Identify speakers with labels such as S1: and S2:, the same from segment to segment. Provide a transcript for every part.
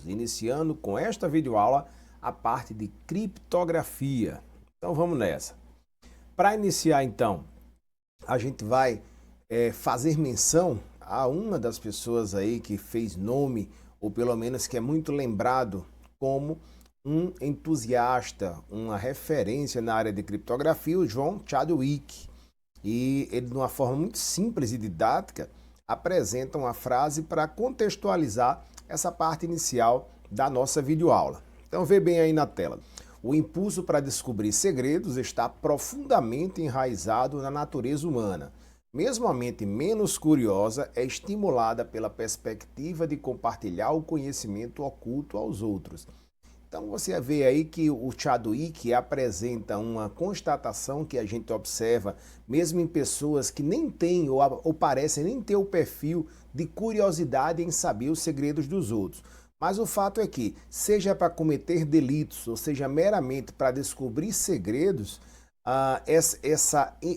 S1: passos, iniciando com esta videoaula a parte de criptografia. Então vamos nessa. Para iniciar então, a gente vai fazer menção a uma das pessoas aí que fez nome, ou pelo menos que é muito lembrado como um entusiasta, uma referência na área de criptografia, o John Chadwick. E ele, de uma forma muito simples e didática, apresenta uma frase para contextualizar essa parte inicial da nossa videoaula. Então vê bem aí na tela. O impulso para descobrir segredos está profundamente enraizado na natureza humana. Mesmo a mente menos curiosa é estimulada pela perspectiva de compartilhar o conhecimento oculto aos outros. Então você vê aí que o Chadwick apresenta uma constatação que a gente observa, mesmo em pessoas que nem têm ou parecem nem ter o perfil de curiosidade em saber os segredos dos outros. Mas o fato é que, seja para cometer delitos, ou seja, meramente para descobrir segredos,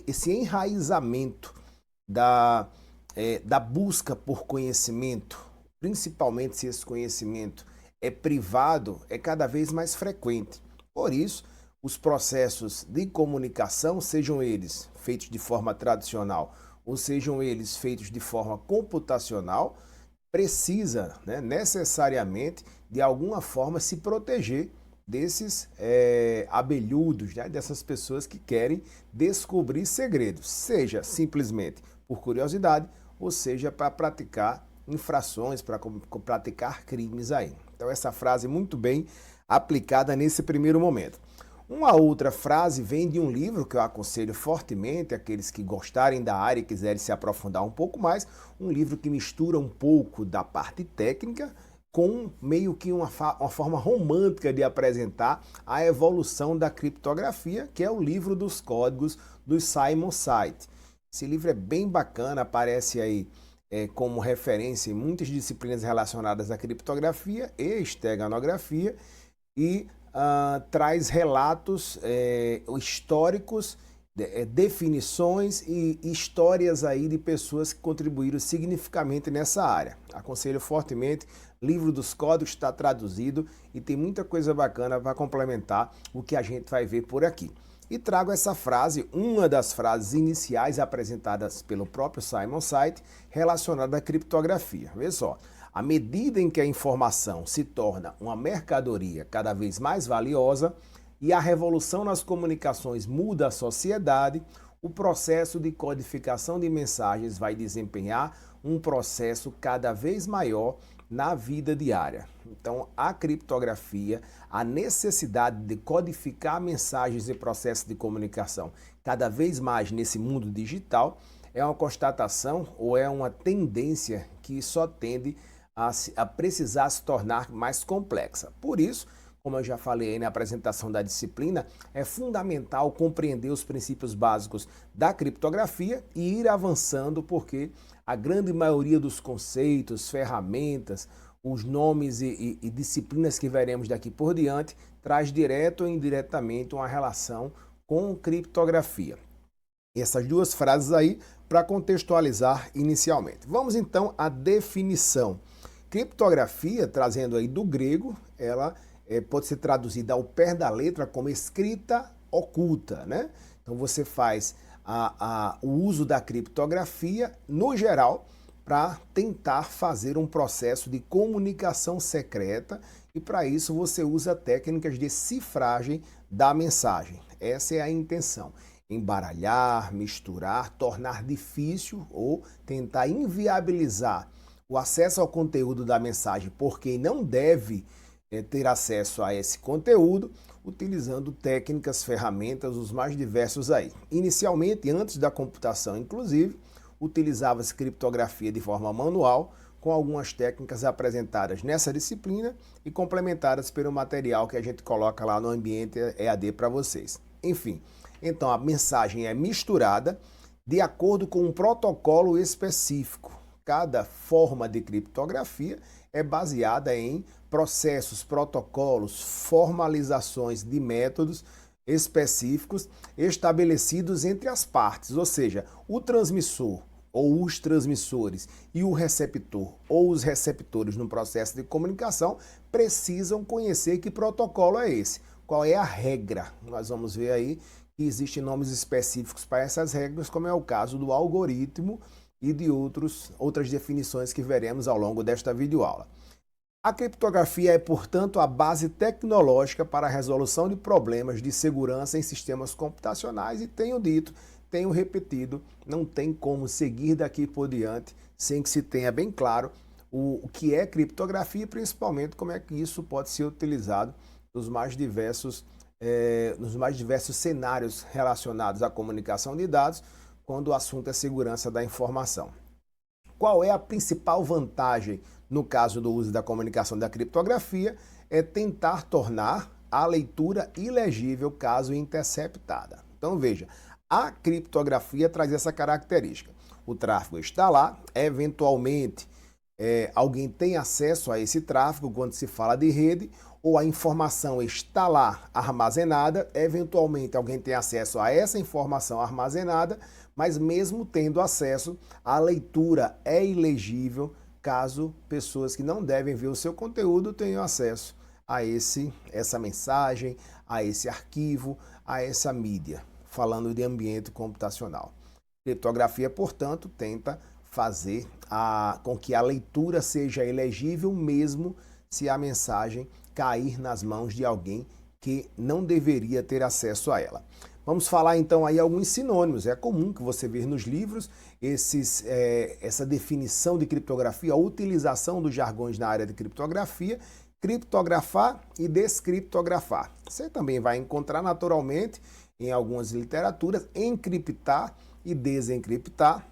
S1: esse enraizamento da busca por conhecimento, principalmente se esse conhecimento é privado, é cada vez mais frequente. Por isso, os processos de comunicação, sejam eles feitos de forma tradicional ou sejam eles feitos de forma computacional, precisa, necessariamente, de alguma forma, se proteger desses abelhudos, dessas pessoas que querem descobrir segredos, seja simplesmente por curiosidade, ou seja para praticar infrações, para praticar crimes aí. Então essa frase muito bem aplicada nesse primeiro momento. Uma outra frase vem de um livro que eu aconselho fortemente aqueles que gostarem da área e quiserem se aprofundar um pouco mais, um livro que mistura um pouco da parte técnica com meio que uma forma romântica de apresentar a evolução da criptografia, que é o livro dos códigos do Simon Said. Esse livro é bem bacana, aparece aí como referência em muitas disciplinas relacionadas à criptografia e esteganografia e traz relatos históricos, definições e histórias aí de pessoas que contribuíram significativamente nessa área. Aconselho fortemente, livro dos códigos está traduzido e tem muita coisa bacana para complementar o que a gente vai ver por aqui. E trago essa frase, uma das frases iniciais apresentadas pelo próprio Simon Said, relacionada à criptografia. Vê só, à medida em que a informação se torna uma mercadoria cada vez mais valiosa e a revolução nas comunicações muda a sociedade, o processo de codificação de mensagens vai desempenhar um processo cada vez maior na vida diária. Então, a criptografia, a necessidade de codificar mensagens e processos de comunicação cada vez mais nesse mundo digital é uma constatação ou é uma tendência que só tende a precisar se tornar mais complexa. Por isso, como eu já falei aí na apresentação da disciplina, é fundamental compreender os princípios básicos da criptografia e ir avançando, porque a grande maioria dos conceitos, ferramentas, os nomes e disciplinas que veremos daqui por diante, traz direto ou indiretamente uma relação com criptografia. Essas duas frases aí para contextualizar inicialmente. Vamos então à definição. Criptografia, trazendo aí do grego, ela pode ser traduzida ao pé da letra como escrita oculta, né? Então você faz o uso da criptografia, no geral, para tentar fazer um processo de comunicação secreta e para isso você usa técnicas de cifragem da mensagem. Essa é a intenção. Embaralhar, misturar, tornar difícil ou tentar inviabilizar o acesso ao conteúdo da mensagem por quem não deve ter acesso a esse conteúdo, utilizando técnicas, ferramentas, os mais diversos aí. Inicialmente, antes da computação, inclusive, utilizava-se criptografia de forma manual, com algumas técnicas apresentadas nessa disciplina e complementadas pelo material que a gente coloca lá no ambiente EAD para vocês. Enfim, então a mensagem é misturada de acordo com um protocolo específico. Cada forma de criptografia é baseada em processos, protocolos, formalizações de métodos específicos estabelecidos entre as partes, ou seja, o transmissor ou os transmissores e o receptor ou os receptores no processo de comunicação precisam conhecer que protocolo é esse, qual é a regra. Nós vamos ver aí que existem nomes específicos para essas regras, como é o caso do algoritmo e de outras definições que veremos ao longo desta videoaula. A criptografia é, portanto, a base tecnológica para a resolução de problemas de segurança em sistemas computacionais e tenho dito, tenho repetido, não tem como seguir daqui por diante sem que se tenha bem claro o que é criptografia e principalmente como é que isso pode ser utilizado nos mais diversos cenários relacionados à comunicação de dados, quando o assunto é segurança da informação. Qual é a principal vantagem no caso do uso da comunicação da criptografia? É tentar tornar a leitura ilegível caso interceptada. Então veja, a criptografia traz essa característica. O tráfego está lá, eventualmente alguém tem acesso a esse tráfego quando se fala de rede, ou a informação está lá armazenada, eventualmente alguém tem acesso a essa informação armazenada, mas mesmo tendo acesso, a leitura é ilegível caso pessoas que não devem ver o seu conteúdo tenham acesso a essa mensagem, a esse arquivo, a essa mídia, falando de ambiente computacional. Criptografia, portanto, tenta fazer com que a leitura seja ilegível mesmo se a mensagem cair nas mãos de alguém que não deveria ter acesso a ela. Vamos falar então aí alguns sinônimos. É comum que você veja nos livros essa definição de criptografia, a utilização dos jargões na área de criptografia, criptografar e descriptografar. Você também vai encontrar naturalmente em algumas literaturas encriptar e desencriptar.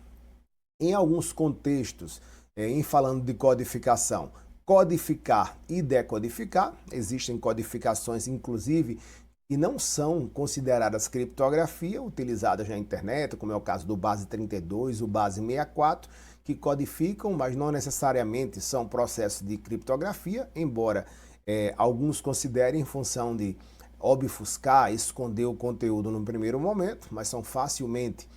S1: Em alguns contextos, em falando de codificação, codificar e decodificar. Existem codificações, inclusive, que não são consideradas criptografia, utilizadas na internet, como é o caso do base 32, o base 64, que codificam, mas não necessariamente são processos de criptografia, embora alguns considerem em função de obfuscar, esconder o conteúdo no primeiro momento, mas são facilmente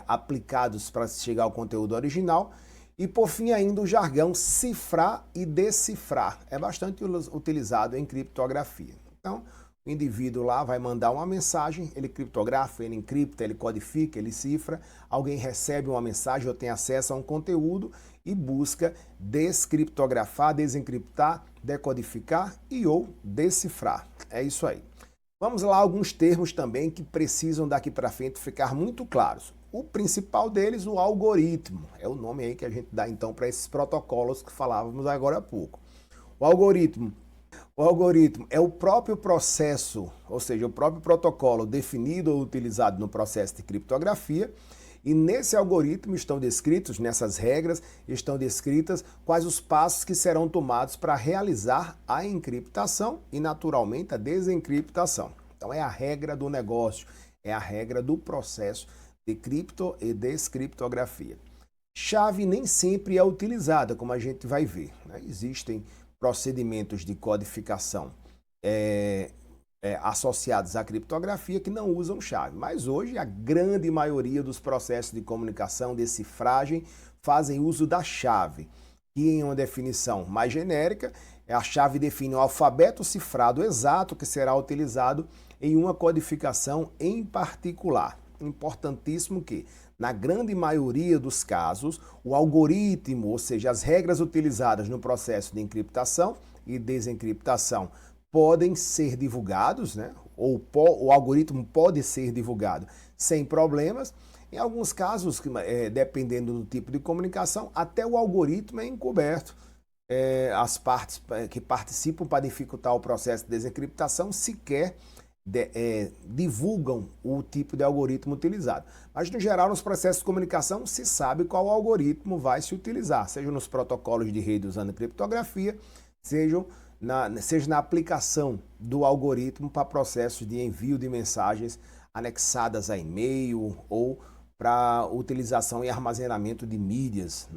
S1: aplicados para chegar ao conteúdo original. E por fim ainda o jargão cifrar e decifrar é bastante utilizado em criptografia. Então o indivíduo lá vai mandar uma mensagem, ele criptografa, ele encripta, ele codifica, ele cifra, alguém recebe uma mensagem ou tem acesso a um conteúdo e busca descriptografar, desencriptar, decodificar e ou decifrar. É isso aí. Vamos lá, alguns termos também que precisam daqui para frente ficar muito claros. O principal deles, o algoritmo. É o nome aí que a gente dá então para esses protocolos que falávamos agora há pouco. O algoritmo é o próprio processo, ou seja, o próprio protocolo definido ou utilizado no processo de criptografia. E nesse algoritmo estão descritos, nessas regras, estão descritas quais os passos que serão tomados para realizar a encriptação e, naturalmente, a desencriptação. Então, é a regra do negócio, é a regra do processo de cripto e descriptografia. Chave nem sempre é utilizada, como a gente vai ver, né? Existem procedimentos de codificação associados à criptografia que não usam chave, mas hoje a grande maioria dos processos de comunicação, de cifragem, fazem uso da chave, que em uma definição mais genérica, a chave define o alfabeto cifrado exato que será utilizado em uma codificação em particular. Importantíssimo que, na grande maioria dos casos, o algoritmo, ou seja, as regras utilizadas no processo de encriptação e desencriptação podem ser divulgados, né? Ou o algoritmo pode ser divulgado sem problemas. Em alguns casos, dependendo do tipo de comunicação, até o algoritmo é encoberto. As partes que participam para dificultar o processo de desencriptação sequer divulgam o tipo de algoritmo utilizado. Mas, no geral, nos processos de comunicação, se sabe qual algoritmo vai se utilizar, seja nos protocolos de rede usando criptografia, seja na aplicação do algoritmo para processos de envio de mensagens anexadas a e-mail ou para utilização e armazenamento de mídias,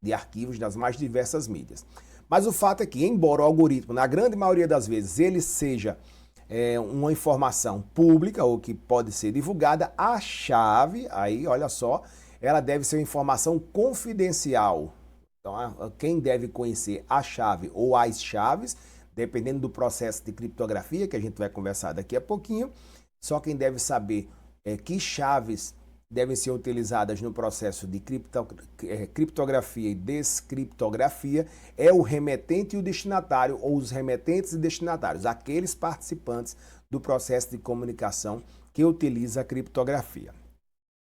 S1: de arquivos das mais diversas mídias. Mas o fato é que, embora o algoritmo, na grande maioria das vezes, ele seja uma informação pública ou que pode ser divulgada, a chave, aí olha só, ela deve ser uma informação confidencial. Então, quem deve conhecer a chave ou as chaves, dependendo do processo de criptografia, que a gente vai conversar daqui a pouquinho, só quem deve saber que chaves devem ser utilizadas no processo de criptografia e descriptografia é o remetente e o destinatário, ou os remetentes e destinatários, aqueles participantes do processo de comunicação que utiliza a criptografia.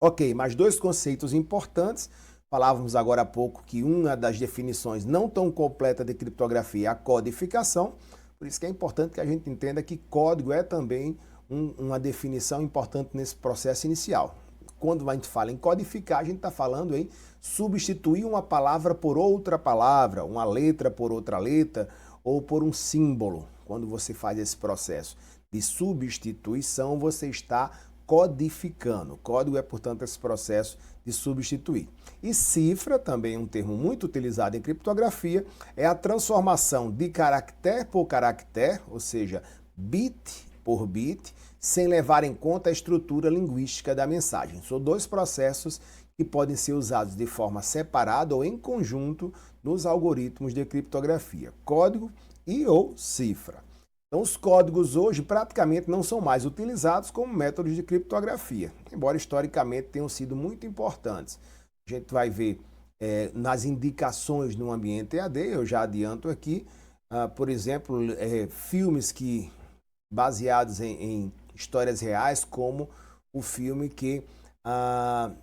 S1: Ok, mais dois conceitos importantes. Falávamos agora há pouco que uma das definições não tão completa de criptografia é a codificação, por isso que é importante que a gente entenda que código é também uma definição importante nesse processo inicial. Quando a gente fala em codificar, a gente está falando em substituir uma palavra por outra palavra, uma letra por outra letra ou por um símbolo. Quando você faz esse processo de substituição, você está codificando. Código é, portanto, esse processo de substituir. E cifra, também um termo muito utilizado em criptografia, é a transformação de caractere por caractere, ou seja, bit por bit, sem levar em conta a estrutura linguística da mensagem. São dois processos que podem ser usados de forma separada ou em conjunto nos algoritmos de criptografia, código e ou cifra. Então, os códigos hoje praticamente não são mais utilizados como métodos de criptografia, embora historicamente tenham sido muito importantes. A gente vai ver nas indicações no ambiente EAD, eu já adianto aqui, por exemplo, filmes baseados em histórias reais, como o filme que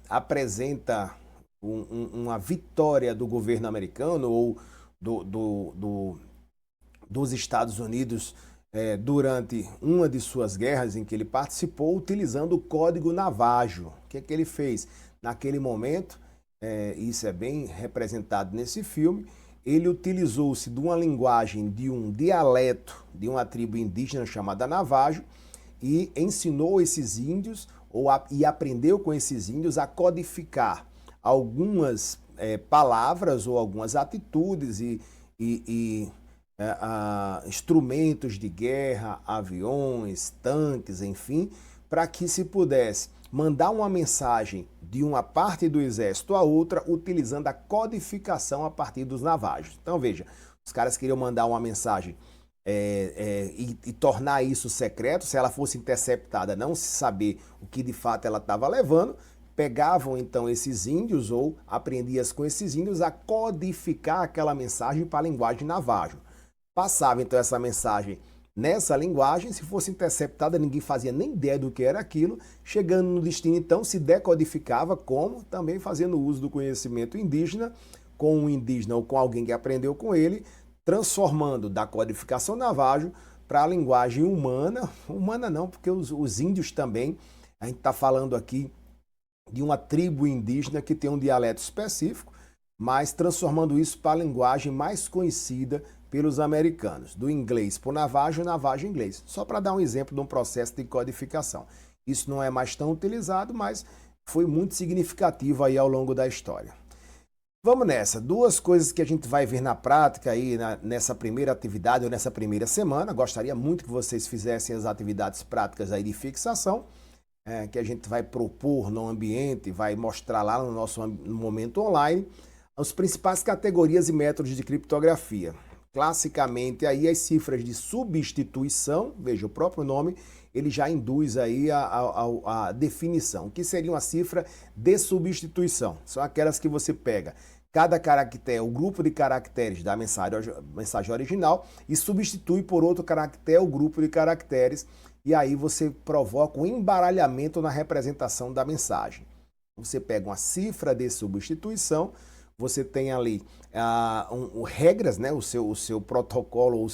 S1: apresenta uma vitória do governo americano ou dos Estados Unidos durante uma de suas guerras em que ele participou, utilizando o código Navajo. O que é que ele fez? Naquele momento, isso é bem representado nesse filme, ele utilizou-se de uma linguagem, de um dialeto de uma tribo indígena chamada Navajo e ensinou esses índios e aprendeu com esses índios a codificar algumas palavras ou algumas atitudes e instrumentos de guerra, aviões, tanques, enfim, para que se pudesse mandar uma mensagem de uma parte do exército a outra utilizando a codificação a partir dos navajos. Então veja, os caras queriam mandar uma mensagem e tornar isso secreto, se ela fosse interceptada, não se saber o que de fato ela estava levando, pegavam então esses índios ou aprendiam com esses índios a codificar aquela mensagem para a linguagem navajo. Passava então essa mensagem nessa linguagem, se fosse interceptada, ninguém fazia nem ideia do que era aquilo, chegando no destino então se decodificava como também fazendo uso do conhecimento indígena, com um indígena ou com alguém que aprendeu com ele, transformando da codificação navajo para a linguagem humana, humana não, porque os índios também, a gente está falando aqui de uma tribo indígena que tem um dialeto específico, mas transformando isso para a linguagem mais conhecida pelos americanos, do inglês para o navajo e navajo inglês, só para dar um exemplo de um processo de codificação. Isso não é mais tão utilizado, mas foi muito significativo aí ao longo da história. Vamos nessa, duas coisas que a gente vai ver na prática aí nessa primeira atividade ou nessa primeira semana. Gostaria muito que vocês fizessem as atividades práticas aí de fixação, que a gente vai propor no ambiente, vai mostrar lá no nosso momento online, as principais categorias e métodos de criptografia. Classicamente, aí as cifras de substituição, veja, o próprio nome, ele já induz aí a definição. O que seria uma cifra de substituição? São aquelas que você pega cada caractere, o grupo de caracteres da mensagem original e substitui por outro caractere o grupo de caracteres e aí você provoca um embaralhamento na representação da mensagem. Você pega uma cifra de substituição, você tem ali regras, né? o seu protocolo,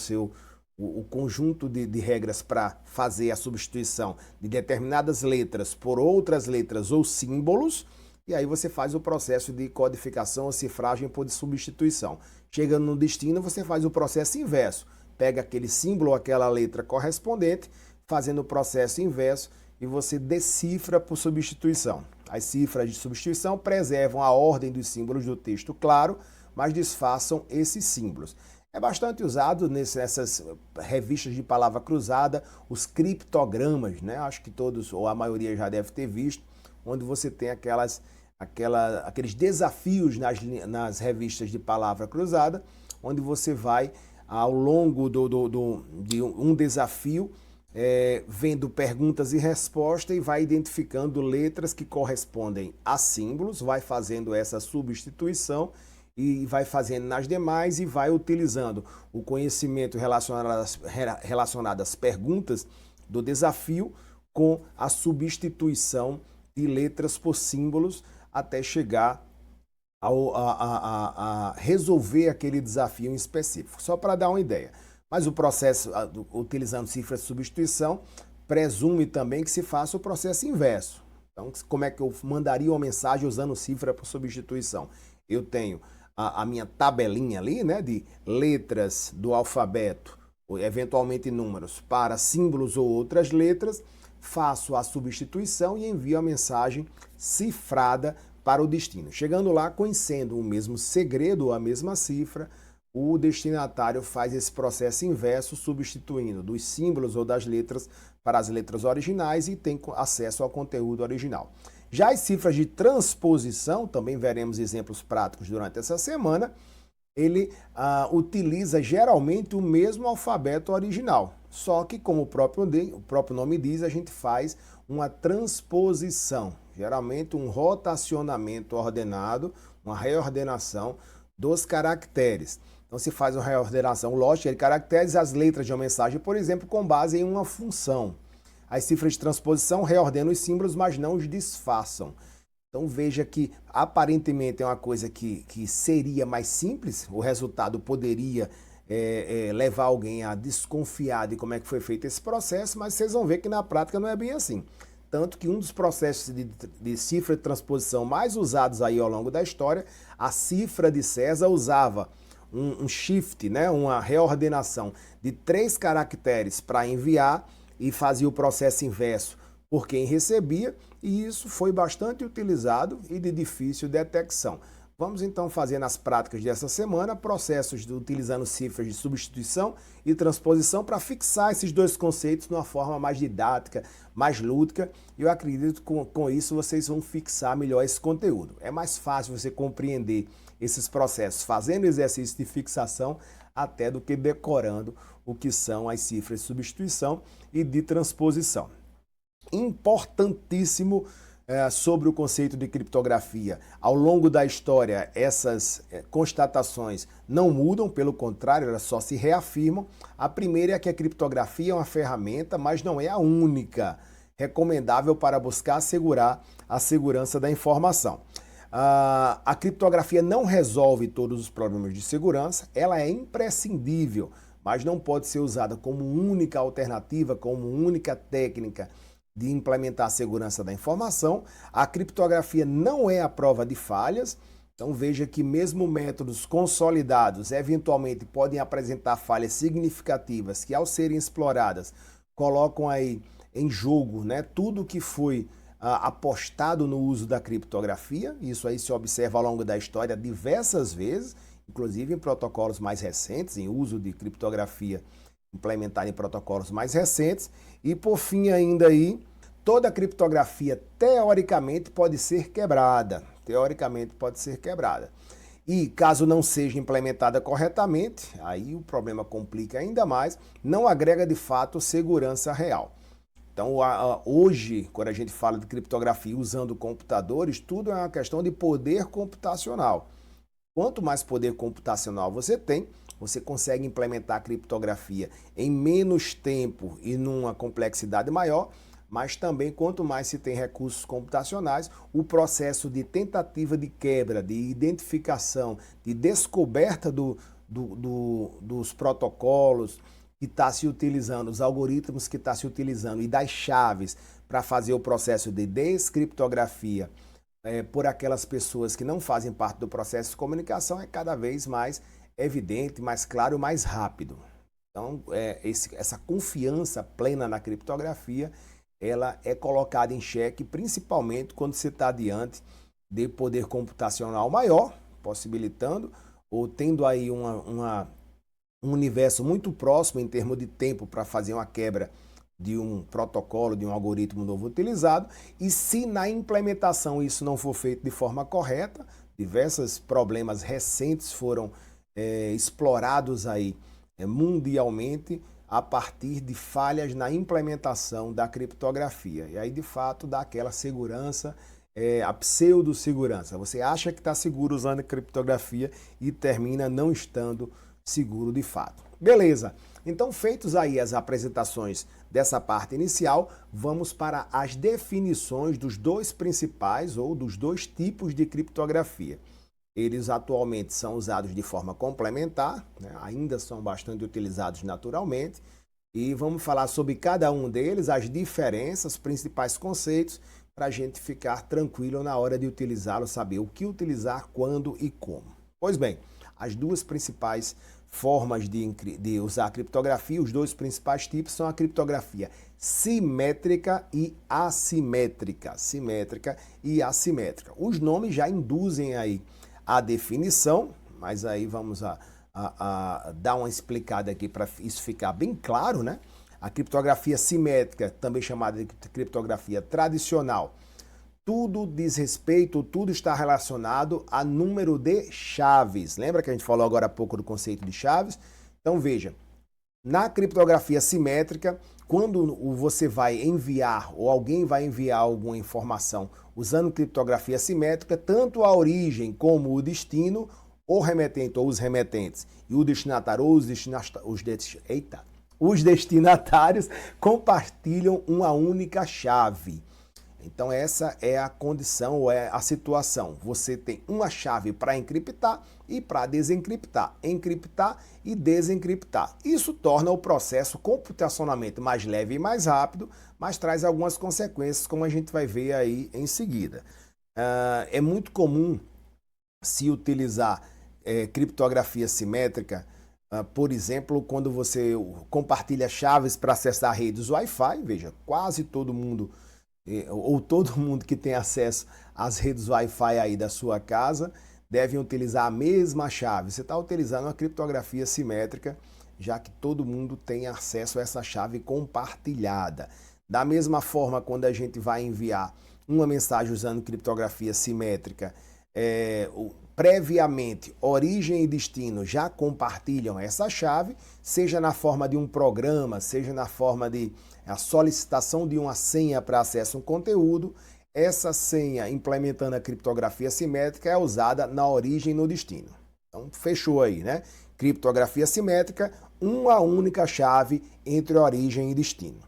S1: o conjunto de regras para fazer a substituição de determinadas letras por outras letras ou símbolos, e aí você faz o processo de codificação ou cifragem por substituição. Chegando no destino, você faz o processo inverso. Pega aquele símbolo ou aquela letra correspondente, fazendo o processo inverso, e você decifra por substituição. As cifras de substituição preservam a ordem dos símbolos do texto claro, mas disfarçam esses símbolos. É bastante usado nessas revistas de palavra cruzada, os criptogramas, né? Acho que todos, ou a maioria já deve ter visto, onde você tem aquelas aqueles desafios nas revistas de palavra cruzada, onde você vai, ao longo de um desafio, vendo perguntas e respostas e vai identificando letras que correspondem a símbolos, vai fazendo essa substituição e vai fazendo nas demais e vai utilizando o conhecimento relacionado às perguntas do desafio com a substituição de letras por símbolos até chegar a resolver aquele desafio em específico. Só para dar uma ideia. Mas o processo, utilizando cifras de substituição, presume também que se faça o processo inverso. Então, como é que eu mandaria uma mensagem usando cifra por substituição? Eu tenho a minha tabelinha ali, né, de letras do alfabeto, ou eventualmente números, para símbolos ou outras letras, faço a substituição e envio a mensagem cifrada para o destino. Chegando lá, conhecendo o mesmo segredo ou a mesma cifra, o destinatário faz esse processo inverso, substituindo dos símbolos ou das letras para as letras originais e tem acesso ao conteúdo original. Já as cifras de transposição, também veremos exemplos práticos durante essa semana, ele utiliza geralmente o mesmo alfabeto original, só que, como o próprio nome diz, a gente faz uma transposição, geralmente um rotacionamento ordenado, uma reordenação dos caracteres. Então se faz uma reordenação lógica de caracteres, as letras de uma mensagem, por exemplo, com base em uma função. As cifras de transposição reordenam os símbolos, mas não os disfarçam. Então veja que aparentemente é uma coisa que seria mais simples, o resultado poderia levar alguém a desconfiar de como é que foi feito esse processo, mas vocês vão ver que na prática não é bem assim. Tanto que um dos processos de cifra de transposição mais usados aí ao longo da história, a cifra de César usava um shift, né, uma reordenação de 3 caracteres para enviar e fazia o processo inverso por quem recebia, e isso foi bastante utilizado e de difícil detecção. Vamos então fazer nas práticas dessa semana processos utilizando cifras de substituição e transposição para fixar esses dois conceitos de uma forma mais didática, mais lúdica, e eu acredito que com isso vocês vão fixar melhor esse conteúdo. É mais fácil você compreender esses processos fazendo exercício de fixação até do que decorando o que são as cifras de substituição e de transposição. Importantíssimo sobre o conceito de criptografia. Ao longo da história, essas constatações não mudam, pelo contrário, elas só se reafirmam. A primeira é que a criptografia é uma ferramenta, mas não é a única recomendável para buscar assegurar a segurança da informação. A criptografia não resolve todos os problemas de segurança, ela é imprescindível, mas não pode ser usada como única alternativa, como única técnica de implementar a segurança da informação. A criptografia não é a prova de falhas, então veja que mesmo métodos consolidados eventualmente podem apresentar falhas significativas que, ao serem exploradas, colocam aí em jogo, né, tudo que foi apostado no uso da criptografia. Isso aí se observa ao longo da história diversas vezes, inclusive em protocolos mais recentes, em uso de criptografia implementada em protocolos mais recentes. E por fim ainda aí, toda a criptografia teoricamente pode ser quebrada. Teoricamente pode ser quebrada. E caso não seja implementada corretamente, aí o problema complica ainda mais, não agrega de fato segurança real. Então hoje, quando a gente fala de criptografia usando computadores, tudo é uma questão de poder computacional. Quanto mais poder computacional você tem, você consegue implementar a criptografia em menos tempo e numa complexidade maior, mas também quanto mais se tem recursos computacionais, o processo de tentativa de quebra, de identificação, de descoberta dos protocolos que está se utilizando, os algoritmos que está se utilizando e das chaves para fazer o processo de descriptografia por aquelas pessoas que não fazem parte do processo de comunicação é cada vez mais evidente, mais claro, mais rápido. Então, essa confiança plena na criptografia, ela é colocada em xeque principalmente quando você está diante de poder computacional maior, possibilitando ou tendo aí um universo muito próximo em termos de tempo para fazer uma quebra de um protocolo, de um algoritmo novo utilizado, e se na implementação isso não for feito de forma correta, diversos problemas recentes foram explorados aí mundialmente a partir de falhas na implementação da criptografia. E aí, de fato, dá aquela segurança, a pseudo-segurança. Você acha que está seguro usando a criptografia e termina não estando seguro de fato. Beleza, então feitos aí as apresentações dessa parte inicial, vamos para as definições dos dois principais ou dos dois tipos de criptografia. Eles atualmente são usados de forma complementar, né? Ainda são bastante utilizados naturalmente, e vamos falar sobre cada um deles, as diferenças, os principais conceitos, para a gente ficar tranquilo na hora de utilizá-lo, saber o que utilizar, quando e como. Pois bem, as duas principais formas de usar a criptografia, os dois principais tipos são a criptografia simétrica e assimétrica. Simétrica e assimétrica. Os nomes já induzem aí a definição, mas aí vamos a dar uma explicada aqui para isso ficar bem claro, né? A criptografia simétrica, também chamada de criptografia tradicional, tudo diz respeito, tudo está relacionado a número de chaves. Lembra que a gente falou agora há pouco do conceito de chaves? Então veja, na criptografia simétrica, quando você vai enviar ou alguém vai enviar alguma informação usando criptografia simétrica, tanto a origem como o destino, o remetente ou os remetentes e o destinatário ou os destinatários compartilham uma única chave. Então essa é a condição ou é a situação. Você tem uma chave para encriptar e para desencriptar. Encriptar e desencriptar. Isso torna o processo computacionalmente mais leve e mais rápido, mas traz algumas consequências, como a gente vai ver aí em seguida. É muito comum se utilizar criptografia simétrica, por exemplo, quando você compartilha chaves para acessar redes Wi-Fi. Veja, quase todo mundo ou todo mundo que tem acesso às redes Wi-Fi aí da sua casa devem utilizar a mesma chave. Você está utilizando uma criptografia simétrica, já que todo mundo tem acesso a essa chave compartilhada. Da mesma forma, quando a gente vai enviar uma mensagem usando criptografia simétrica, previamente, origem e destino já compartilham essa chave, seja na forma de um programa, seja na forma de a solicitação de uma senha para acesso a um conteúdo. Essa senha, implementando a criptografia simétrica, é usada na origem e no destino. Então, fechou aí, né? Criptografia simétrica, uma única chave entre origem e destino.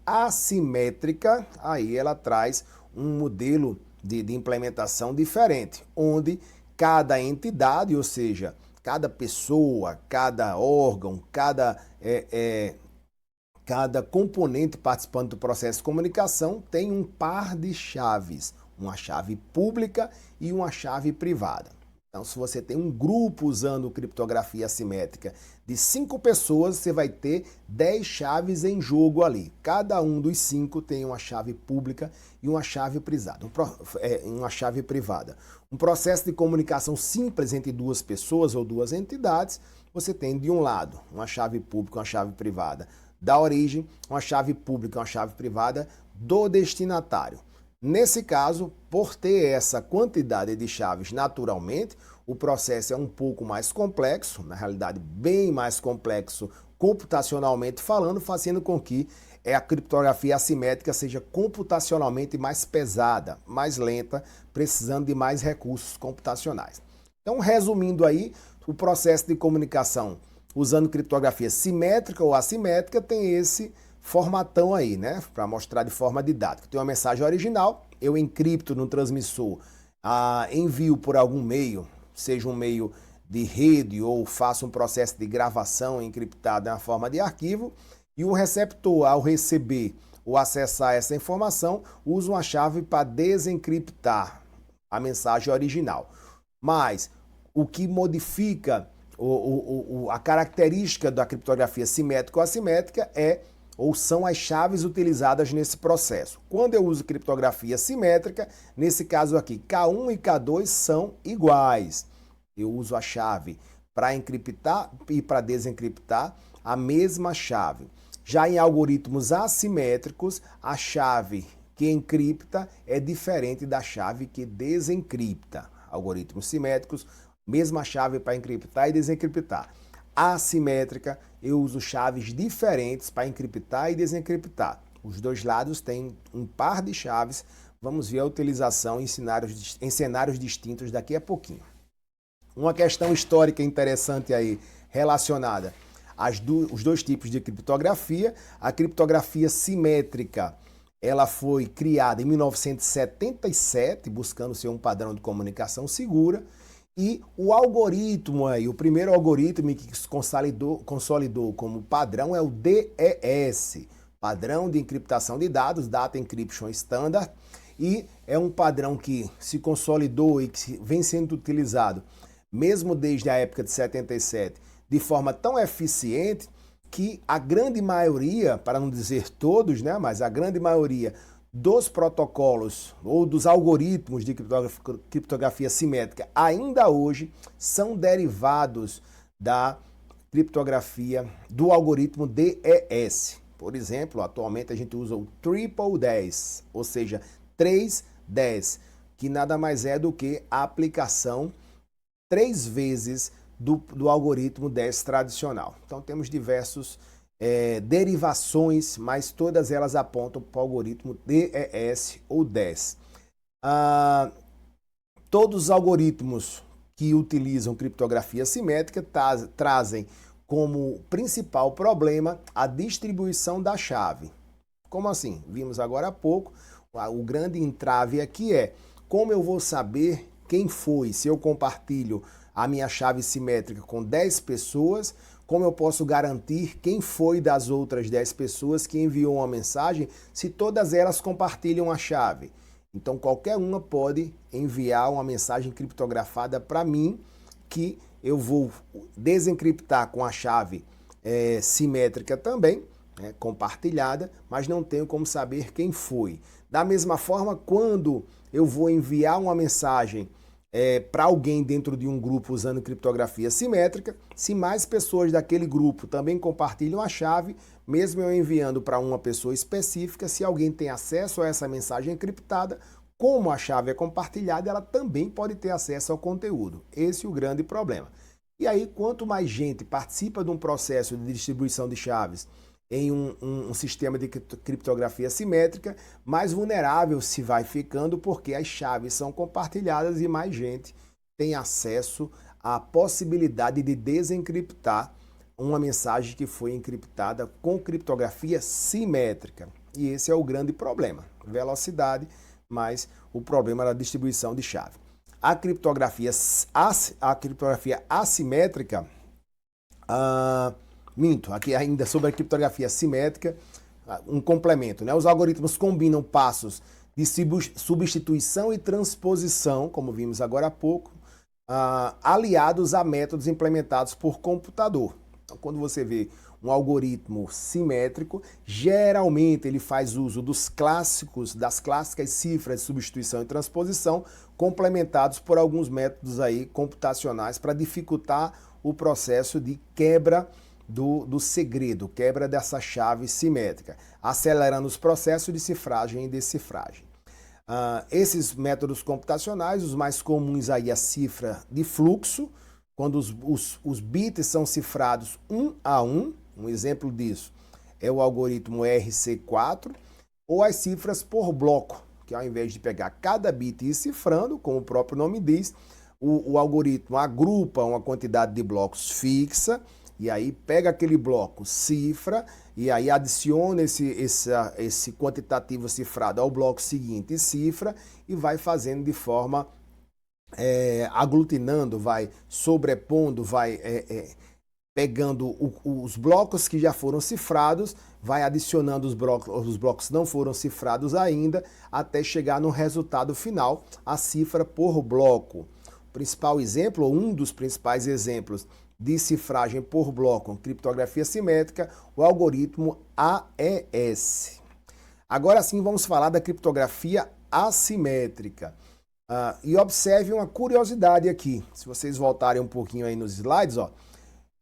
S1: Assimétrica, aí ela traz um modelo de implementação diferente, onde cada entidade, ou seja, cada pessoa, cada órgão, cada componente participante do processo de comunicação tem um par de chaves, uma chave pública e uma chave privada. Então, se você tem um grupo usando criptografia assimétrica de 5 pessoas, você vai ter 10 chaves em jogo ali. Cada um dos 5 tem uma chave pública e uma chave privada. Um processo de comunicação simples entre duas pessoas ou duas entidades, você tem de um lado uma chave pública e uma chave privada da origem, uma chave pública e uma chave privada do destinatário. Nesse caso, por ter essa quantidade de chaves naturalmente, o processo é um pouco mais complexo, na realidade bem mais complexo computacionalmente falando, fazendo com que a criptografia assimétrica seja computacionalmente mais pesada, mais lenta, precisando de mais recursos computacionais. Então, resumindo aí, o processo de comunicação usando criptografia simétrica ou assimétrica tem esse formatão aí, né? Para mostrar de forma didática. Tem uma mensagem original, eu encripto no transmissor, envio por algum meio, seja um meio de rede ou faço um processo de gravação encriptada na forma de arquivo, e o receptor, ao receber ou acessar essa informação, usa uma chave para desencriptar a mensagem original. Mas o que modifica a característica da criptografia simétrica ou assimétrica são as chaves utilizadas nesse processo. Quando eu uso criptografia simétrica, nesse caso aqui, K1 e K2 são iguais. Eu uso a chave para encriptar e para desencriptar a mesma chave. Já em algoritmos assimétricos, a chave que encripta é diferente da chave que desencripta. Algoritmos simétricos, mesma chave para encriptar e desencriptar. Assimétrica, eu uso chaves diferentes para encriptar e desencriptar. Os dois lados têm um par de chaves. Vamos ver a utilização em cenários distintos daqui a pouquinho. Uma questão histórica interessante aí relacionada os dois tipos de criptografia. A criptografia simétrica, ela foi criada em 1977, buscando ser um padrão de comunicação segura. E o algoritmo aí, o primeiro algoritmo que se consolidou como padrão é o DES, padrão de encriptação de dados, Data Encryption Standard, e é um padrão que se consolidou e que vem sendo utilizado mesmo desde a época de 77, de forma tão eficiente que a grande maioria, para não dizer todos, né, mas a grande maioria dos protocolos ou dos algoritmos de criptografia simétrica ainda hoje são derivados da criptografia do algoritmo DES. Por exemplo, atualmente a gente usa o Triple 10, ou seja, 3-10, que nada mais é do que a aplicação 3 vezes do algoritmo 10 tradicional. Então temos diversas derivações, mas todas elas apontam para o algoritmo DES ou 10. Todos os algoritmos que utilizam criptografia simétrica trazem como principal problema a distribuição da chave. Como assim? Vimos agora há pouco, o grande entrave aqui é como eu vou saber quem foi, se eu compartilho a minha chave simétrica com 10 pessoas, como eu posso garantir quem foi das outras 10 pessoas que enviou uma mensagem, se todas elas compartilham a chave. Então qualquer uma pode enviar uma mensagem criptografada para mim, que eu vou desencriptar com a chave simétrica também, compartilhada, mas não tenho como saber quem foi. Da mesma forma, quando eu vou enviar uma mensagem para alguém dentro de um grupo usando criptografia simétrica, se mais pessoas daquele grupo também compartilham a chave, mesmo eu enviando para uma pessoa específica, se alguém tem acesso a essa mensagem encriptada, como a chave é compartilhada, ela também pode ter acesso ao conteúdo. Esse é o grande problema. E aí, quanto mais gente participa de um processo de distribuição de chaves em um sistema de criptografia simétrica, mais vulnerável se vai ficando, porque as chaves são compartilhadas e mais gente tem acesso à possibilidade de desencriptar uma mensagem que foi encriptada com criptografia simétrica. E esse é o grande problema. Velocidade, mas o problema da distribuição de chave. A criptografia assimétrica... aqui ainda sobre a criptografia simétrica, um complemento, né? Os algoritmos combinam passos de substituição e transposição, como vimos agora há pouco, aliados a métodos implementados por computador. Então, quando você vê um algoritmo simétrico, geralmente ele faz uso das clássicas cifras de substituição e transposição, complementados por alguns métodos aí computacionais para dificultar o processo de quebra do segredo, quebra dessa chave simétrica, acelerando os processos de cifragem e decifragem. Esses métodos computacionais, os mais comuns aí, a cifra de fluxo, quando os bits são cifrados um a um. Um exemplo disso é o algoritmo RC4, ou as cifras por bloco, que ao invés de pegar cada bit e ir cifrando, como o próprio nome diz, o algoritmo agrupa uma quantidade de blocos fixa, e aí pega aquele bloco, cifra, e aí adiciona esse quantitativo cifrado ao bloco seguinte e cifra, e vai fazendo de forma aglutinando, vai sobrepondo, vai pegando os blocos que já foram cifrados, vai adicionando os blocos que não foram cifrados ainda, até chegar no resultado final, a cifra por bloco. O principal exemplo, ou um dos principais exemplos de cifragem por bloco, criptografia simétrica, o algoritmo AES. Agora sim vamos falar da criptografia assimétrica. E observe uma curiosidade aqui, se vocês voltarem um pouquinho aí nos slides, ó,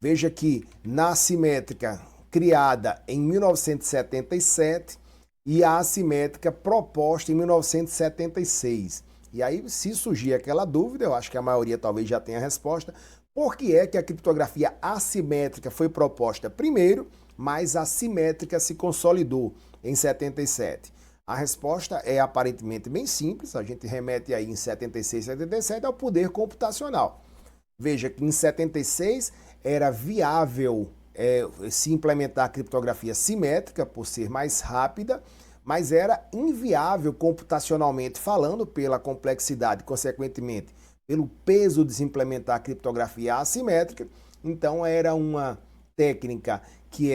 S1: veja que na assimétrica criada em 1977 e a assimétrica proposta em 1976. E aí, se surgir aquela dúvida, eu acho que a maioria talvez já tenha a resposta, por que é que a criptografia assimétrica foi proposta primeiro, mas a simétrica se consolidou em 77? A resposta é aparentemente bem simples, a gente remete aí em 76 e 77 ao poder computacional. Veja que em 76 era viável se implementar a criptografia simétrica por ser mais rápida, mas era inviável computacionalmente falando pela complexidade, consequentemente, pelo peso de se implementar a criptografia assimétrica. Então era uma técnica que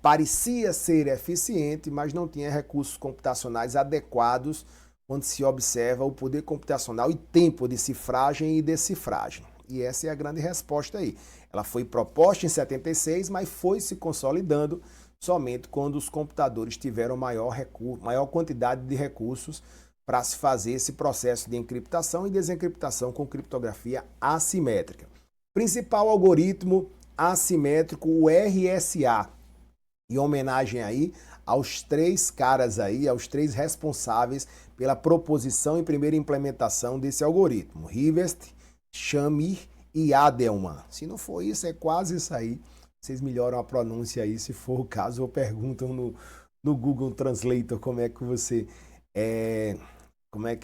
S1: parecia ser eficiente, mas não tinha recursos computacionais adequados quando se observa o poder computacional e tempo de cifragem e decifragem. E essa é a grande resposta aí. Ela foi proposta em 76, mas foi se consolidando somente quando os computadores tiveram maior quantidade de recursos para se fazer esse processo de encriptação e desencriptação com criptografia assimétrica. Principal algoritmo assimétrico, o RSA, em homenagem aí aos três caras aí, aos três responsáveis pela proposição e primeira implementação desse algoritmo, Rivest, Shamir e Adelman. Se não for isso, é quase isso aí. Vocês melhoram a pronúncia aí, se for o caso, ou perguntam no Google Translator como é que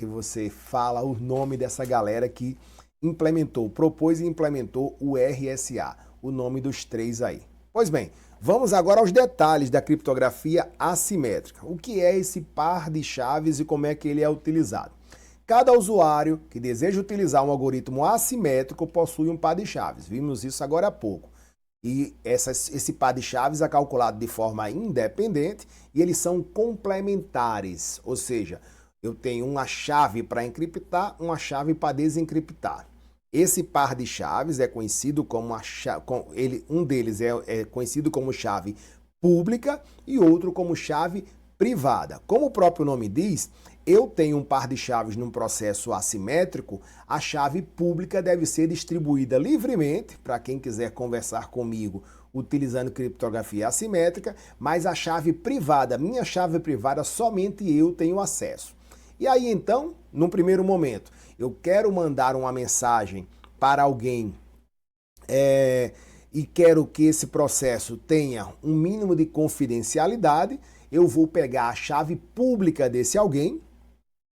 S1: você fala o nome dessa galera que propôs e implementou o RSA, o nome dos três aí. Pois bem, vamos agora aos detalhes da criptografia assimétrica. O que é esse par de chaves e como é que ele é utilizado? Cada usuário que deseja utilizar um algoritmo assimétrico possui um par de chaves. Vimos isso agora há pouco. E esse par de chaves é calculado de forma independente e eles são complementares, ou seja, eu tenho uma chave para encriptar, uma chave para desencriptar. Esse par de chaves é conhecido como um deles é conhecido como chave pública e outro como chave privada. Como o próprio nome diz, eu tenho um par de chaves num processo assimétrico, a chave pública deve ser distribuída livremente para quem quiser conversar comigo utilizando criptografia assimétrica, mas a chave privada, minha chave privada, somente eu tenho acesso. E aí então, num primeiro momento, eu quero mandar uma mensagem para alguém e quero que esse processo tenha um mínimo de confidencialidade, eu vou pegar a chave pública desse alguém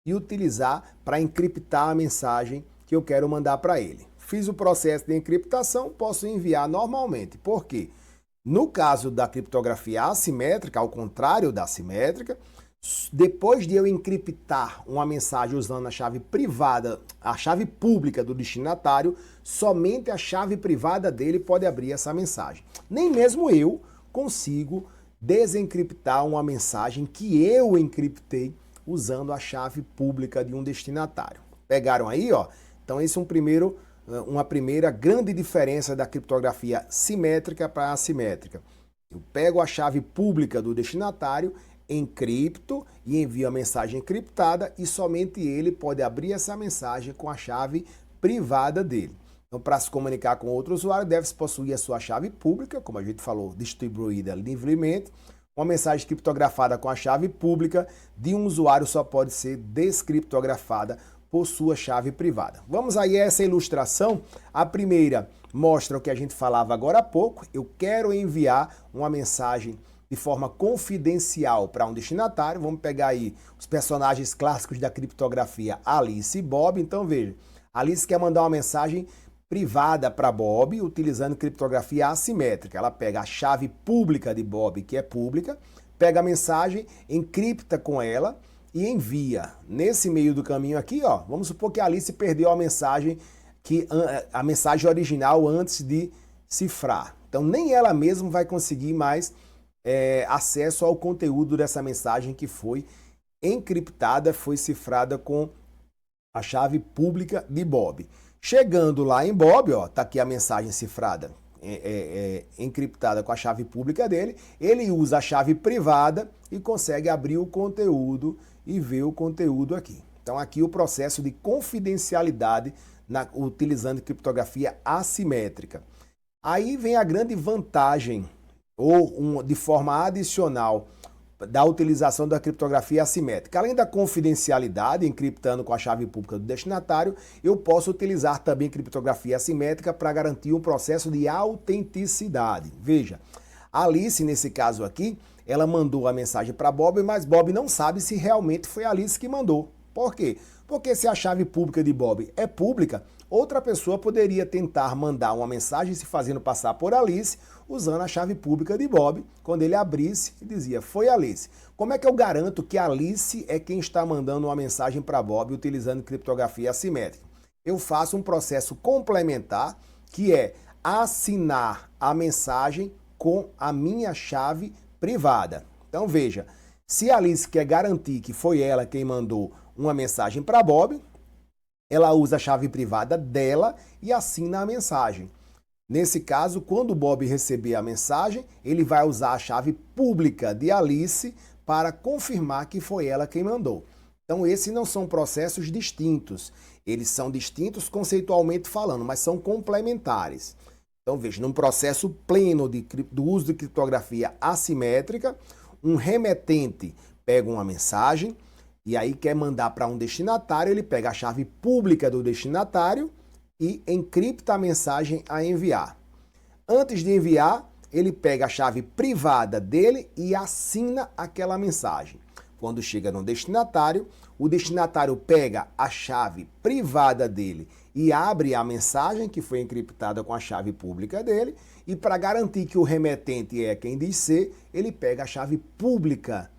S1: e utilizar para encriptar a mensagem que eu quero mandar para ele. Fiz o processo de encriptação, posso enviar normalmente. Por quê? No caso da criptografia assimétrica, ao contrário da simétrica, depois de eu encriptar uma mensagem usando a chave privada, a chave pública do destinatário, somente a chave privada dele pode abrir essa mensagem. Nem mesmo eu consigo desencriptar uma mensagem que eu encriptei usando a chave pública de um destinatário. Pegaram aí, ó? Então esse é uma primeira grande diferença da criptografia simétrica para assimétrica. Eu pego a chave pública do destinatário, encripto e envio a mensagem encriptada e somente ele pode abrir essa mensagem com a chave privada dele. Então, para se comunicar com outro usuário, deve-se possuir a sua chave pública, como a gente falou, distribuída livremente. Uma mensagem criptografada com a chave pública de um usuário só pode ser descriptografada por sua chave privada. Vamos aí a essa ilustração. A primeira mostra o que a gente falava agora há pouco. Eu quero enviar uma mensagem de forma confidencial para um destinatário. Vamos pegar aí os personagens clássicos da criptografia, Alice e Bob. Então veja, Alice quer mandar uma mensagem privada para Bob, utilizando criptografia assimétrica. Ela pega a chave pública de Bob, que é pública, pega a mensagem, encripta com ela e envia. Nesse meio do caminho aqui, ó, vamos supor que a Alice perdeu a mensagem original antes de cifrar. Então nem ela mesma vai conseguir mais acesso ao conteúdo dessa mensagem que foi encriptada, foi cifrada com a chave pública de Bob. Chegando lá em Bob, ó, tá aqui a mensagem cifrada, encriptada com a chave pública dele, ele usa a chave privada e consegue abrir o conteúdo e ver o conteúdo aqui. Então aqui o processo de confidencialidade utilizando criptografia assimétrica. Aí vem a grande vantagem ou de forma adicional da utilização da criptografia assimétrica. Além da confidencialidade, encriptando com a chave pública do destinatário, eu posso utilizar também criptografia assimétrica para garantir um processo de autenticidade. Veja, a Alice, nesse caso aqui, ela mandou a mensagem para Bob, mas Bob não sabe se realmente foi a Alice que mandou. Por quê? Porque se a chave pública de Bob é pública, outra pessoa poderia tentar mandar uma mensagem se fazendo passar por Alice, usando a chave pública de Bob, quando ele abrisse e dizia, foi Alice. Como é que eu garanto que Alice é quem está mandando uma mensagem para Bob utilizando criptografia assimétrica? Eu faço um processo complementar, que é assinar a mensagem com a minha chave privada. Então veja, se a Alice quer garantir que foi ela quem mandou uma mensagem para Bob, ela usa a chave privada dela e assina a mensagem. Nesse caso, quando Bob receber a mensagem, ele vai usar a chave pública de Alice para confirmar que foi ela quem mandou. Então, esses não são processos distintos. Eles são distintos conceitualmente falando, mas são complementares. Então, veja, num processo pleno do uso de criptografia assimétrica, um remetente pega uma mensagem e aí quer mandar para um destinatário, ele pega a chave pública do destinatário e encripta a mensagem a enviar. Antes de enviar, ele pega a chave privada dele e assina aquela mensagem. Quando chega no destinatário, o destinatário pega a chave privada dele e abre a mensagem que foi encriptada com a chave pública dele, e para garantir que o remetente é quem diz ser, ele pega a chave pública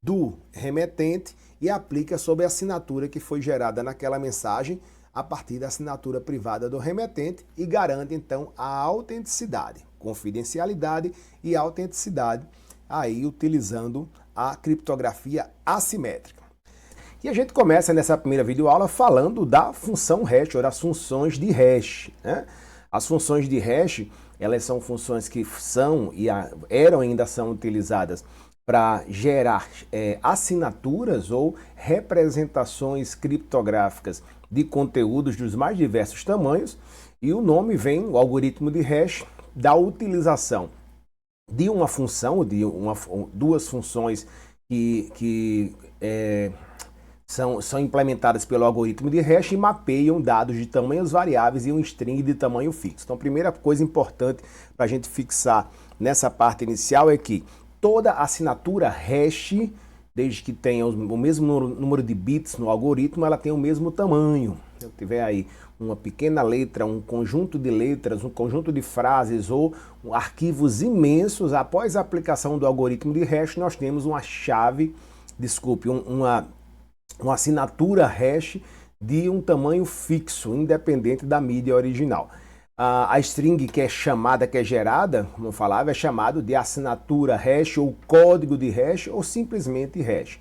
S1: do remetente e aplica sobre a assinatura que foi gerada naquela mensagem a partir da assinatura privada do remetente e garante então a autenticidade, confidencialidade e autenticidade, aí utilizando a criptografia assimétrica. E a gente começa nessa primeira videoaula falando da função hash, ou das funções de hash, né? As funções de hash, elas são funções que são e ainda são utilizadas para gerar assinaturas ou representações criptográficas de conteúdos dos mais diversos tamanhos, e o nome vem, o algoritmo de hash, da utilização de uma função, duas funções que são implementadas pelo algoritmo de hash e mapeiam dados de tamanhos variáveis e um string de tamanho fixo. Então, a primeira coisa importante para a gente fixar nessa parte inicial é que toda assinatura hash, desde que tenha o mesmo número de bits no algoritmo, ela tem o mesmo tamanho. Se eu tiver aí uma pequena letra, um conjunto de letras, um conjunto de frases ou arquivos imensos, após a aplicação do algoritmo de hash, nós temos uma uma assinatura hash de um tamanho fixo, independente da mídia original. A string que é chamada, que é gerada, como eu falava, é chamado de assinatura hash ou código de hash ou simplesmente hash.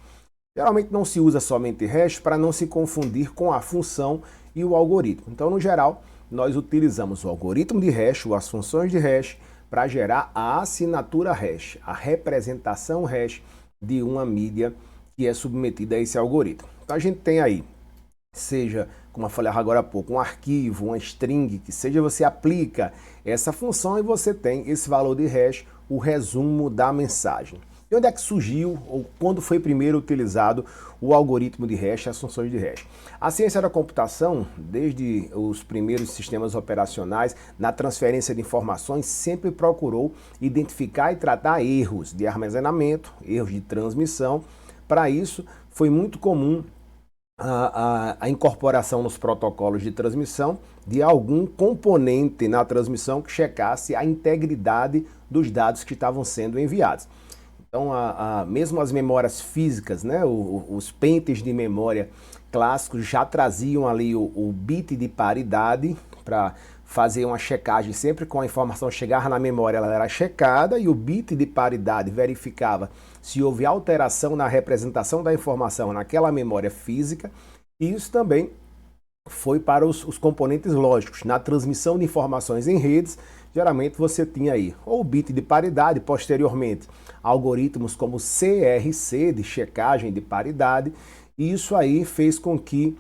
S1: Geralmente não se usa somente hash para não se confundir com a função e o algoritmo. Então, no geral, nós utilizamos o algoritmo de hash ou as funções de hash para gerar a assinatura hash, a representação hash de uma mídia que é submetida a esse algoritmo. Então, a gente tem aí, seja, como eu falei agora há pouco, um arquivo, uma string, que seja, você aplica essa função e você tem esse valor de hash, o resumo da mensagem. E onde é que surgiu, ou quando foi primeiro utilizado o algoritmo de hash, as funções de hash? A ciência da computação, desde os primeiros sistemas operacionais, na transferência de informações, sempre procurou identificar e tratar erros de armazenamento, erros de transmissão. Para isso, foi muito comum a incorporação nos protocolos de transmissão de algum componente na transmissão que checasse a integridade dos dados que estavam sendo enviados. Então, mesmo as memórias físicas, né, os pentes de memória clássicos já traziam ali o bit de paridade para fazer uma checagem. Sempre que a informação chegava na memória, ela era checada e o bit de paridade verificava se houve alteração na representação da informação naquela memória física. E isso também foi para os componentes lógicos. Na transmissão de informações em redes, geralmente você tinha aí ou o bit de paridade, posteriormente algoritmos como CRC, de checagem de paridade, e isso aí fez com que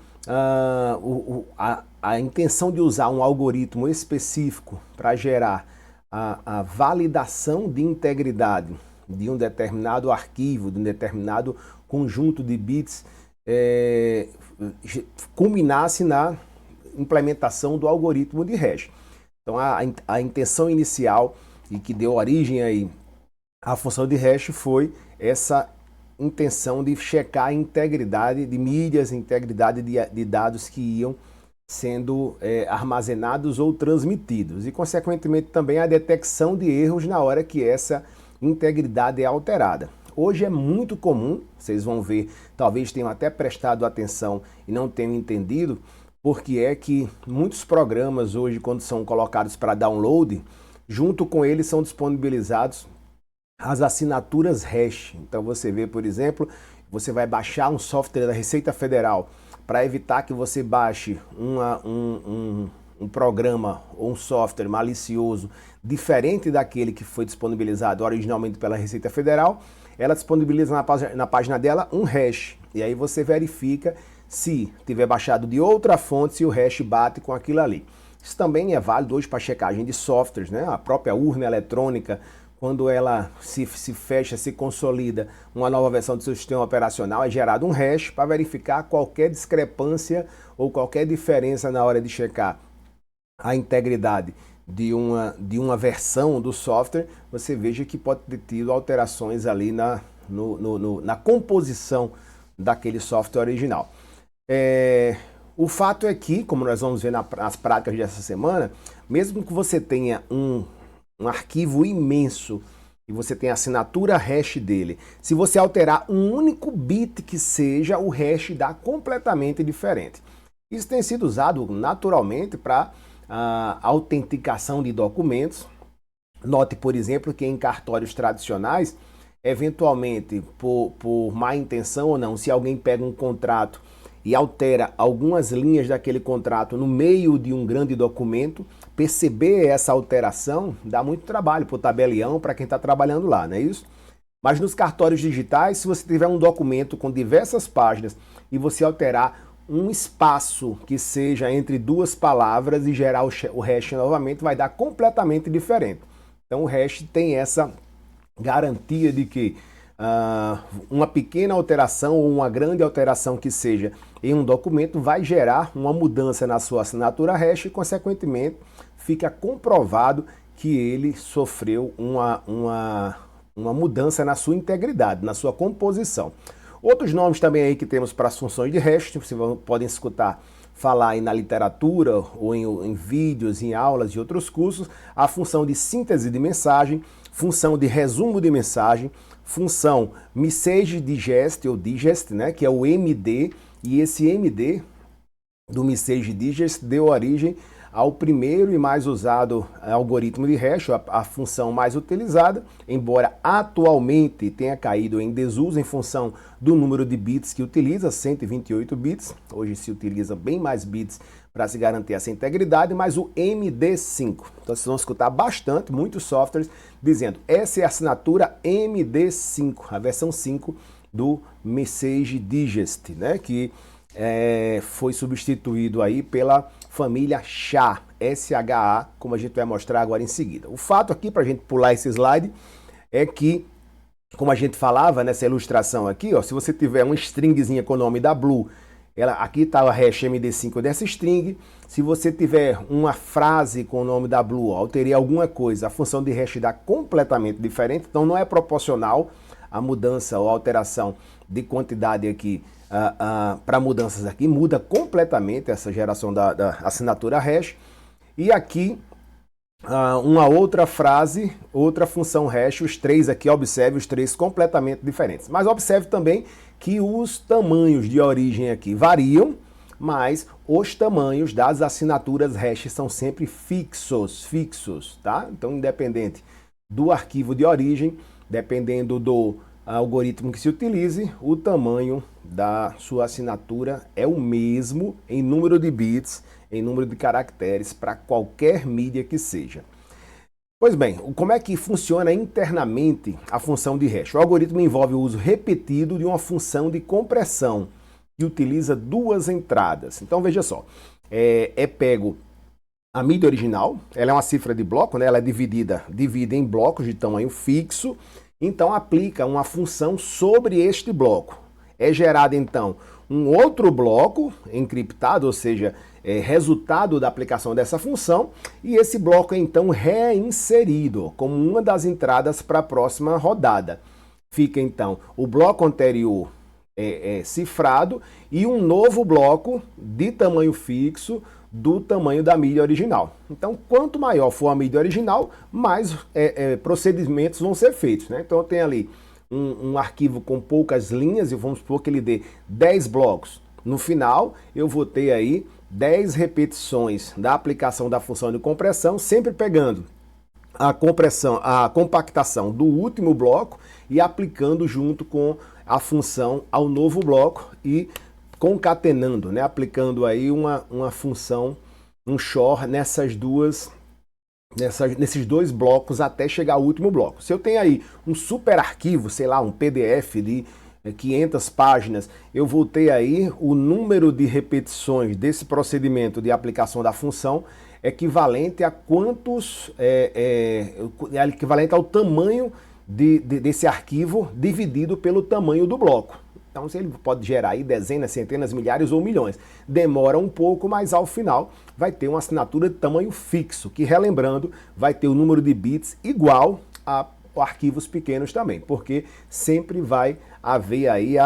S1: a intenção de usar um algoritmo específico para gerar a validação de integridade de um determinado arquivo, de um determinado conjunto de bits, culminasse na implementação do algoritmo de hash. Então a intenção inicial e que deu origem aí à função de hash foi essa intenção de checar a integridade de mídias, integridade de dados que iam sendo armazenados ou transmitidos e, consequentemente, também a detecção de erros na hora que essa integridade é alterada. Hoje é muito comum, vocês vão ver, talvez tenham até prestado atenção e não tenham entendido, porque é que muitos programas hoje, quando são colocados para download, junto com eles são disponibilizados as assinaturas hash. Então você vê, por exemplo, você vai baixar um software da Receita Federal para evitar que você baixe um programa ou um software malicioso diferente daquele que foi disponibilizado originalmente pela Receita Federal. Ela disponibiliza na página dela um hash, e aí você verifica se tiver baixado de outra fonte, se o hash bate com aquilo ali. Isso também é válido hoje para checagem de softwares, né? A própria urna eletrônica, quando ela se fecha, se consolida uma nova versão do seu sistema operacional, é gerado um hash para verificar qualquer discrepância ou qualquer diferença na hora de checar a integridade de uma versão do software. Você veja que pode ter tido alterações ali na composição daquele software original. O fato é que, como nós vamos ver nas práticas dessa semana, mesmo que você tenha um arquivo imenso e você tem a assinatura hash dele, se você alterar um único bit que seja, o hash dá completamente diferente. Isso tem sido usado naturalmente para a autenticação de documentos. Note, por exemplo, que em cartórios tradicionais, eventualmente, por má intenção ou não, se alguém pega um contrato e altera algumas linhas daquele contrato no meio de um grande documento, perceber essa alteração dá muito trabalho para o tabelião, para quem está trabalhando lá, não é isso? Mas nos cartórios digitais, se você tiver um documento com diversas páginas e você alterar um espaço que seja entre duas palavras e gerar o hash novamente, vai dar completamente diferente. Então o hash tem essa garantia de que uma pequena alteração ou uma grande alteração que seja em um documento vai gerar uma mudança na sua assinatura hash e, consequentemente, fica comprovado que ele sofreu uma mudança na sua integridade, na sua composição. Outros nomes também aí que temos para as funções de hash, vocês podem escutar falar aí na literatura ou em vídeos, em aulas e outros cursos, a função de síntese de mensagem, função de resumo de mensagem, função message digest ou digest, né, que é o MD, e esse MD do message digest deu origem ao primeiro e mais usado algoritmo de hash, a função mais utilizada, embora atualmente tenha caído em desuso em função do número de bits que utiliza, 128 bits. Hoje se utiliza bem mais bits para se garantir essa integridade, mas o MD5. Então vocês vão escutar bastante, muitos softwares dizendo, essa é a assinatura MD5, a versão 5 do Message Digest, né, que foi substituído aí pela família SHA, S-H-A, como a gente vai mostrar agora em seguida. O fato aqui, para a gente pular esse slide, é que, como a gente falava nessa ilustração aqui, ó, se você tiver uma stringzinha com o nome da Blue, aqui está a hash MD5 dessa string. Se você tiver uma frase com o nome da Blue, alterei alguma coisa, a função de hash dá completamente diferente, então não é proporcional a mudança ou alteração de quantidade aqui para mudanças aqui, muda completamente essa geração da assinatura hash. E aqui uma outra frase, outra função hash, os três aqui, observe os três completamente diferentes. Mas observe também que os tamanhos de origem aqui variam, mas os tamanhos das assinaturas hash são sempre fixos, tá? Então, independente do arquivo de origem, dependendo do algoritmo que se utilize, o tamanho da sua assinatura é o mesmo em número de bits, em número de caracteres para qualquer mídia que seja. Pois bem, como é que funciona internamente a função de hash? O algoritmo envolve o uso repetido de uma função de compressão que utiliza duas entradas. Então veja só, pego A mídia original, ela é uma cifra de bloco, né? Ela é divide em blocos de tamanho fixo, então aplica uma função sobre este bloco. É gerado então um outro bloco encriptado, ou seja, resultado da aplicação dessa função, e esse bloco é então reinserido como uma das entradas para a próxima rodada. Fica então o bloco anterior cifrado e um novo bloco de tamanho fixo do tamanho da mídia original. Então, quanto maior for a mídia original, mais procedimentos vão ser feitos, né? Então, eu tenho ali um arquivo com poucas linhas e vamos supor que ele dê 10 blocos. No final, eu vou ter aí 10 repetições da aplicação da função de compressão, sempre pegando a compactação do último bloco e aplicando junto com a função ao novo bloco e concatenando, né? Aplicando aí uma função, um XOR nesses dois blocos até chegar ao último bloco. Se eu tenho aí um super arquivo, sei lá, um PDF de 500 páginas, eu vou ter aí o número de repetições desse procedimento de aplicação da função equivalente a equivalente ao tamanho desse arquivo dividido pelo tamanho do bloco. Então, ele pode gerar aí dezenas, centenas, milhares ou milhões. Demora um pouco, mas ao final vai ter uma assinatura de tamanho fixo, que, relembrando, vai ter o número de bits igual a arquivos pequenos também, porque sempre vai haver aí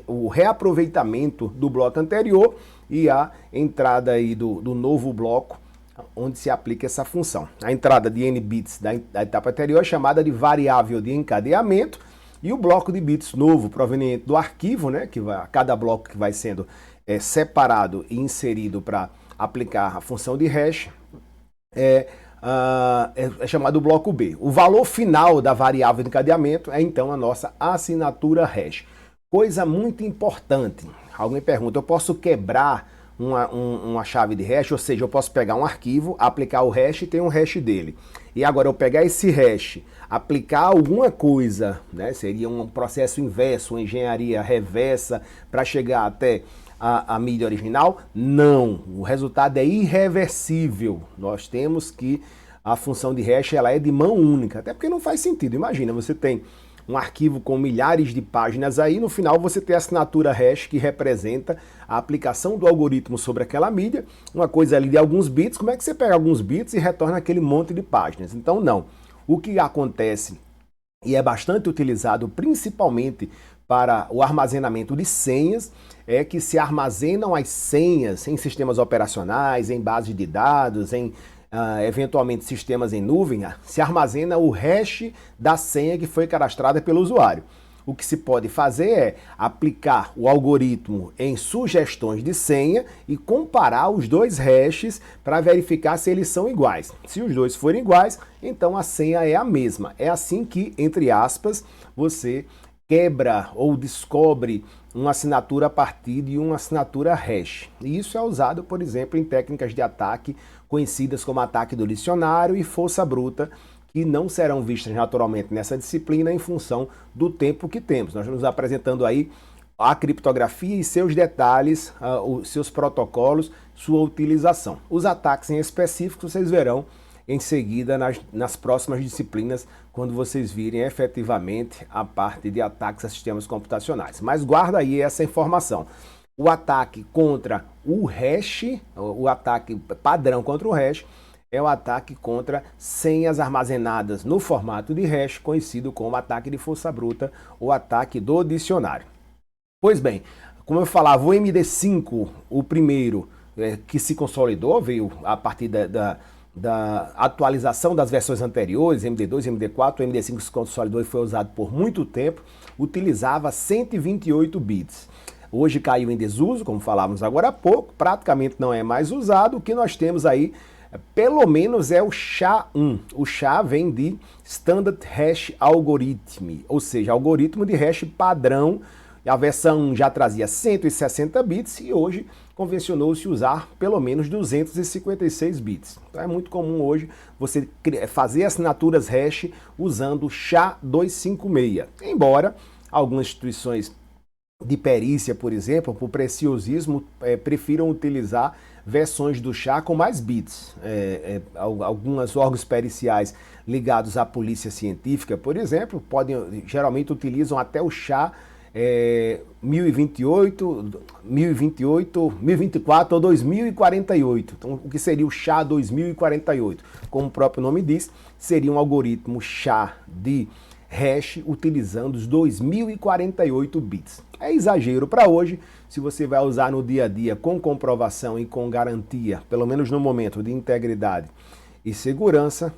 S1: o reaproveitamento do bloco anterior e a entrada aí do novo bloco, onde se aplica essa função. A entrada de n bits da etapa anterior é chamada de variável de encadeamento, e o bloco de bits novo proveniente do arquivo, né, cada bloco que vai sendo separado e inserido para aplicar a função de hash, é chamado bloco B. O valor final da variável de encadeamento é então a nossa assinatura hash. Coisa muito importante. Alguém pergunta, eu posso quebrar uma chave de hash, ou seja, eu posso pegar um arquivo, aplicar o hash e ter um hash dele. E agora eu pegar esse hash, aplicar alguma coisa, né, seria um processo inverso, uma engenharia reversa para chegar até a mídia original? Não, o resultado é irreversível. Nós temos que a função de hash ela é de mão única, até porque não faz sentido. Imagina, você tem um arquivo com milhares de páginas aí, no final você tem a assinatura hash que representa a aplicação do algoritmo sobre aquela mídia, uma coisa ali de alguns bits. Como é que você pega alguns bits e retorna aquele monte de páginas? Então não. O que acontece, e é bastante utilizado principalmente para o armazenamento de senhas, é que se armazenam as senhas em sistemas operacionais, em bases de dados, em eventualmente sistemas em nuvem, se armazena o hash da senha que foi cadastrada pelo usuário. O que se pode fazer é aplicar o algoritmo em sugestões de senha e comparar os dois hashes para verificar se eles são iguais. Se os dois forem iguais, então a senha é a mesma. É assim que, entre aspas, você quebra ou descobre uma assinatura a partir de uma assinatura hash. E isso é usado, por exemplo, em técnicas de ataque conhecidas como ataque do dicionário e força bruta, que não serão vistas naturalmente nessa disciplina em função do tempo que temos. Nós estamos apresentando aí a criptografia e seus detalhes, os seus protocolos, sua utilização. Os ataques em específico vocês verão em seguida nas próximas disciplinas, quando vocês virem efetivamente a parte de ataques a sistemas computacionais. Mas guarda aí essa informação. O ataque contra o hash, o ataque padrão contra o hash, é o ataque contra senhas armazenadas no formato de hash, conhecido como ataque de força bruta ou ataque do dicionário. Pois bem, como eu falava, o MD5, o primeiro que se consolidou, veio a partir da atualização das versões anteriores, MD2, MD4, o MD5 se consolidou e foi usado por muito tempo, utilizava 128 bits. Hoje caiu em desuso, como falávamos agora há pouco, praticamente não é mais usado. O que nós temos aí, pelo menos, é o SHA-1. O SHA vem de Standard Hash Algorithm, ou seja, algoritmo de hash padrão. A versão 1 já trazia 160 bits e hoje convencionou-se usar pelo menos 256 bits. Então é muito comum hoje você fazer assinaturas hash usando o SHA-256. Embora algumas instituições de perícia, por exemplo, por preciosismo, prefiram utilizar versões do SHA com mais bits. Alguns órgãos periciais ligados à polícia científica, por exemplo, geralmente utilizam até o SHA 1028, 1024 ou 2048. Então, o que seria o SHA 2048? Como o próprio nome diz, seria um algoritmo SHA de hash utilizando os 2048 bits. É exagero para hoje. Se você vai usar no dia a dia com comprovação e com garantia, pelo menos no momento de integridade e segurança,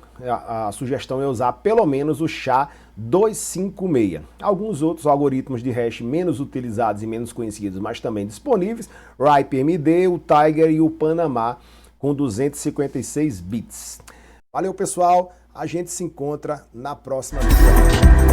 S1: a sugestão é usar pelo menos o SHA-256. Alguns outros algoritmos de hash menos utilizados e menos conhecidos, mas também disponíveis, RIPE-MD, o Tiger e o Panamá, com 256 bits. Valeu, pessoal! A gente se encontra na próxima visão.